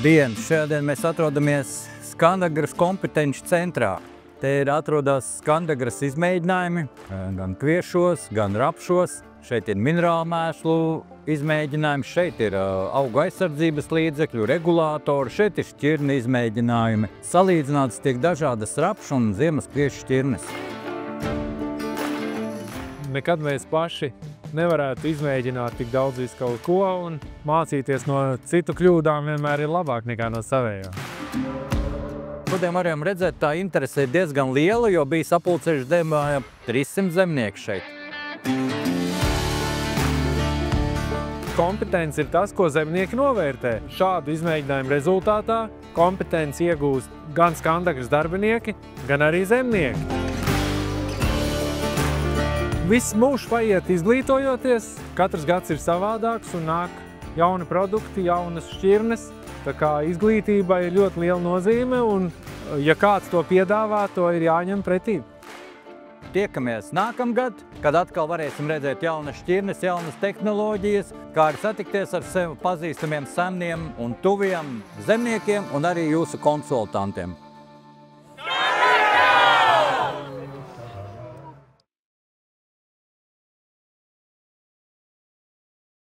Labdien! Šodien mēs atrodamies Skandagras kompetenci centrā. Te atrodas Skandagras izmēģinājumi gan kviešos, gan rapšos. Šeit ir minerālu mēslu izmēģinājumi, šeit ir augu aizsardzības līdzekļu, regulātori, šeit ir šķirni izmēģinājumi. Salīdzināts tiek dažādas rapšu un ziemas kviešu šķirnes. Nekad mēs paši nevarētu izmēģināt tik daudz visu kaut ko, un mācīties no citu kļūdām vienmēr ir labāk nekā no savējām. Šodien varam redzēt, tā interese ir diezgan liela, jo bija sapulcējuši 300 zemnieku šeit. Kompetence ir tas, ko zemnieki novērtē. Šādu izmēģinājumu rezultātā kompetenci iegūst gan Skandagras darbinieki, gan arī zemnieki. Viss mūžs paiet izglītojoties, katrs gads ir savādāks un nāk jauni produkti, jaunas šķirnes. Tā kā izglītība ir ļoti liela nozīme un, ja kāds to piedāvā, to ir jāņem pretī. Tiekamies nākamgad, kad atkal varēsim redzēt jaunas šķirnes, jaunas tehnoloģijas, kā arī satikties ar sev pazīstamiem seniem un tuviem zemniekiem un arī jūsu konsultantiem.